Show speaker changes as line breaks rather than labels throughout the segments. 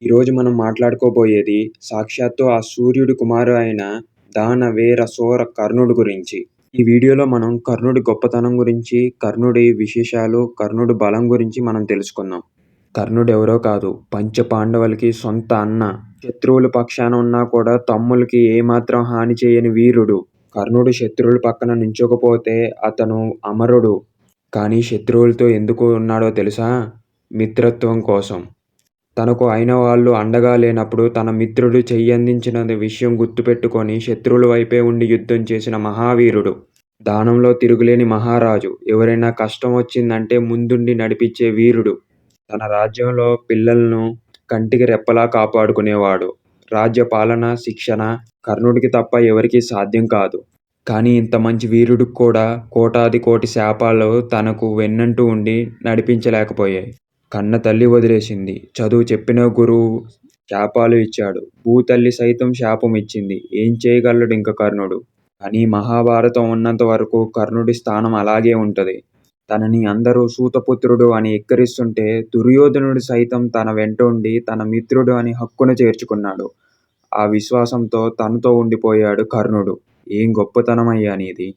ఈరోజు మనం మాట్లాడుకోబోయేది సాక్షాత్తు ఆ సూర్యుడి కుమారుడు అయిన దానవేరసోర కర్ణుడి గురించి. ఈ వీడియోలో మనం కర్ణుడి గొప్పతనం గురించి, కర్ణుడి విశేషాలు, కర్ణుడి బలం గురించి మనం తెలుసుకుందాం. కర్ణుడు ఎవరో కాదు, పంచపాండవులకి సొంత అన్న. శత్రువుల పక్షాన ఉన్నా కూడా తమ్ములకి ఏమాత్రం హాని చేయని వీరుడు. కర్ణుడు శత్రువుల పక్కన నించోకపోతే అతను అమరుడు. కానీ శత్రువులతో ఎందుకు ఉన్నాడో తెలుసా? మిత్రత్వం కోసం. తనకు అయిన వాళ్ళు అండగా లేనప్పుడు తన మిత్రుడు చెయ్యందించిన విషయం గుర్తుపెట్టుకొని శత్రువుల వైపే ఉండి యుద్ధం చేసిన మహావీరుడు. దానంలో తిరుగులేని మహారాజు. ఎవరైనా కష్టం వచ్చిందంటే ముందుండి నడిపించే వీరుడు. తన రాజ్యంలో పిల్లలను కంటికి రెప్పలా కాపాడుకునేవాడు. రాజ్య పాలన, శిక్షణ కర్ణుడికి తప్ప ఎవరికీ సాధ్యం కాదు. కానీ ఇంత మంచి వీరుడికి కూడా కోటాది కోటి శాపాలు తనకు వెన్నంటూ ఉండి నడిపించలేకపోయాయి. కన్న తల్లి వదిలేసింది. చదువు చెప్పిన గురువు శాపాలు ఇచ్చాడు. భూతల్లి సైతం శాపం ఇచ్చింది. ఏం చేయగలడు ఇంక కర్ణుడు? కానీ మహాభారతం ఉన్నంత వరకు కర్ణుడి స్థానం అలాగే ఉంటది. తనని అందరూ సూతపుత్రుడు అని ఎక్కిరిస్తుంటే దుర్యోధనుడు సైతం తన వెంట ఉండి తన మిత్రుడు అని హక్కున చేర్చుకున్నాడు. ఆ విశ్వాసంతో తనతో ఉండిపోయాడు కర్ణుడు. ఏం గొప్పతనమయ్యా నీది!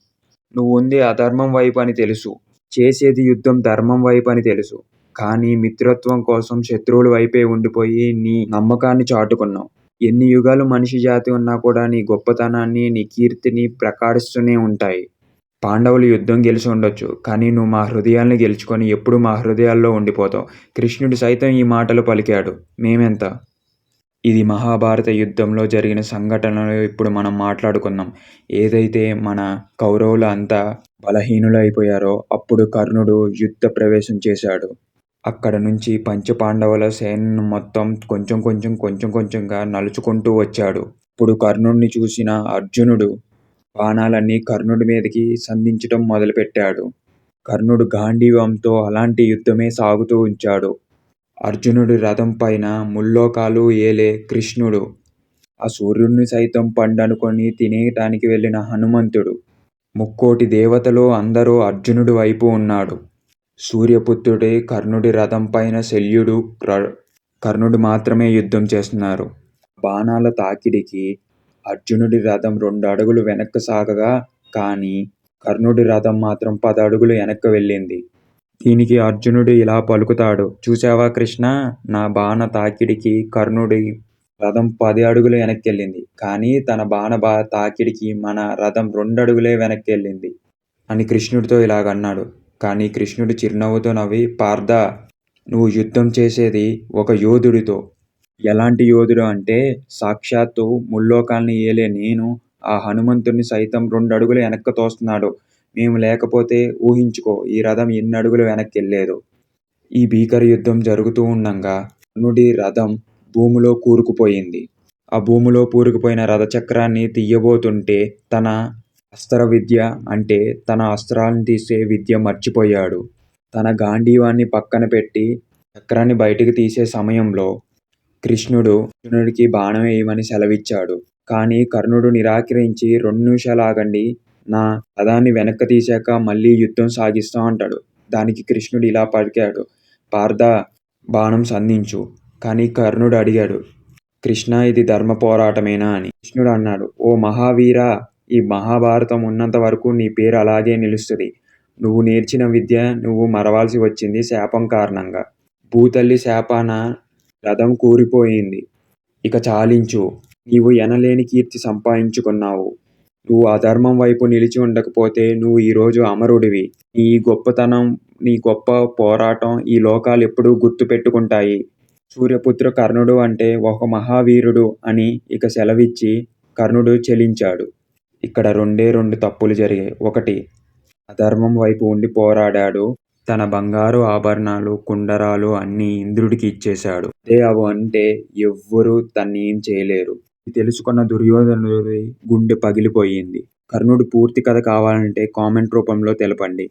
నువ్వుంది అధర్మం వైపు అని తెలుసు. చేసేది యుద్ధం ధర్మం వైపు అని తెలుసు. కానీ మిత్రత్వం కోసం శత్రువుల వైపే ఉండిపోయి నీ నమ్మకాన్ని చాటుకున్నావు. ఎన్ని యుగాలు మనిషి జాతి ఉన్నా కూడా నీ గొప్పతనాన్ని, నీ కీర్తిని ప్రకాశిస్తూనే ఉంటాయి. పాండవులు యుద్ధం గెలిచి ఉండొచ్చు, కానీ నువ్వు మా హృదయాల్ని గెలుచుకొని ఎప్పుడూ మా హృదయాల్లో ఉండిపోతావు. కృష్ణుడు సైతం ఈ మాటలు పలికాడు. మేమెంత? ఇది మహాభారత యుద్ధంలో జరిగిన సంఘటనలు ఇప్పుడు మనం మాట్లాడుకుందాం. ఏదైతే మన కౌరవులు అంతా బలహీనులైపోయారో అప్పుడు కర్ణుడు యుద్ధ ప్రవేశం చేశాడు. అక్కడ నుంచి పంచపాండవుల సేనను మొత్తం కొంచెంగా నలుచుకుంటూ వచ్చాడు. ఇప్పుడు కర్ణుడిని చూసిన అర్జునుడు బాణాలన్నీ కర్ణుడి మీదకి సంధించటం మొదలుపెట్టాడు. కర్ణుడు గాంధీవంతో అలాంటి యుద్ధమే సాగుతూ ఉంచాడు. అర్జునుడి రథం పైన ముల్లోకాలు ఏలే కృష్ణుడు, ఆ సూర్యుడిని సైతం పండనుకొని తినేయటానికి వెళ్ళిన హనుమంతుడు, ముక్కోటి దేవతలు అందరూ అర్జునుడి వైపు ఉన్నాడు. సూర్యపుత్రుడే కర్ణుడి రథం పైన శల్యుడు, కర్ణుడు మాత్రమే యుద్ధం చేస్తున్నారు. బాణాల తాకిడికి అర్జునుడి రథం 2 అడుగులు వెనక్కి సాగగా, కానీ కర్ణుడి రథం మాత్రం 10 అడుగులు వెనక్కి వెళ్ళింది. దీనికి అర్జునుడు ఇలా పలుకుతాడు, చూసావా కృష్ణ, నా బాణ తాకిడికి కర్ణుడి రథం 10 అడుగులు వెనక్కెళ్ళింది, కానీ తన బాణ తాకిడికి మన రథం 2 అడుగులే వెనక్కెళ్ళింది అని కృష్ణుడితో ఇలాగన్నాడు. కానీ కృష్ణుడు చిరునవ్వుతో నవ్వి, పార్థ, నువ్వు యుద్ధం చేసేది ఒక యోధుడితో. ఎలాంటి యోధుడు అంటే సాక్షాత్తు ముల్లోకాల్ని ఏలే నేను ఆ హనుమంతుడిని సైతం 2 అడుగులు వెనక్కి తోస్తున్నాడు. మేము లేకపోతే ఊహించుకో ఈ రథం ఎన్ని అడుగులు వెనక్కి వెళ్ళేదో. ఈ భీకర యుద్ధం జరుగుతూ ఉండంగా కర్ణుడి రథం భూమిలో కూరుకుపోయింది. ఆ భూమిలో కూరుకుపోయిన రథచక్రాన్ని తీయబోతుంటే తన అస్త్ర విద్య అంటే తన అస్త్రాలను తీసే విద్య మర్చిపోయాడు. తన గాంధీవాన్ని పక్కన పెట్టి చక్రాన్ని బయటికి తీసే సమయంలో కృష్ణుడు అర్జునుడికి బాణం వేయమని సెలవిచ్చాడు. కానీ కర్ణుడు నిరాకరించి 2 నిమిషాలు ఆగండి, నా రథాన్ని వెనక్కి తీశాక మళ్ళీ యుద్ధం సాగిస్తాం అంటాడు. దానికి కృష్ణుడు ఇలా పలికాడు, పార్థ, బాణం సంధించు. కానీ కర్ణుడు అడిగాడు, కృష్ణ, ఇది ధర్మ పోరాటమేనా అని. కృష్ణుడు అన్నాడు, ఓ మహావీరా, ఈ మహాభారతం ఉన్నంత వరకు నీ పేరు అలాగే నిలుస్తుంది. నువ్వు నేర్చిన విద్య నువ్వు మరవాల్సి వచ్చింది శాపం కారణంగా. భూతల్లి శాపాన రథం కూలిపోయింది. ఇక చాలించు. నీవు ఎనలేని కీర్తి సంపాదించుకున్నావు. నువ్వు అధర్మం వైపు నిలిచి ఉండకపోతే నువ్వు ఈరోజు అమరుడివి. నీ గొప్పతనం, నీ గొప్ప పోరాటం ఈ లోకాలు ఎప్పుడూ గుర్తు పెట్టుకుంటాయి. సూర్యపుత్ర కర్ణుడు అంటే ఒక మహావీరుడు అని ఇక సెలవిచ్చి కర్ణుడు చెలించాడు. ఇక్కడ 2 తప్పులు జరిగాయి. 1, అధర్మం వైపు ఉండి పోరాడాడు. తన బంగారు ఆభరణాలు, కుండరాలు అన్నీ ఇంద్రుడికి ఇచ్చేశాడు. అదే అవు అంటే ఎవ్వరూ తన్నేం చేయలేరు. ఇది తెలుసుకున్న దుర్యోధనుడి గుండె పగిలిపోయింది. కర్ణుడి పూర్తి కథ కావాలంటే కామెంట్ రూపంలో తెలపండి.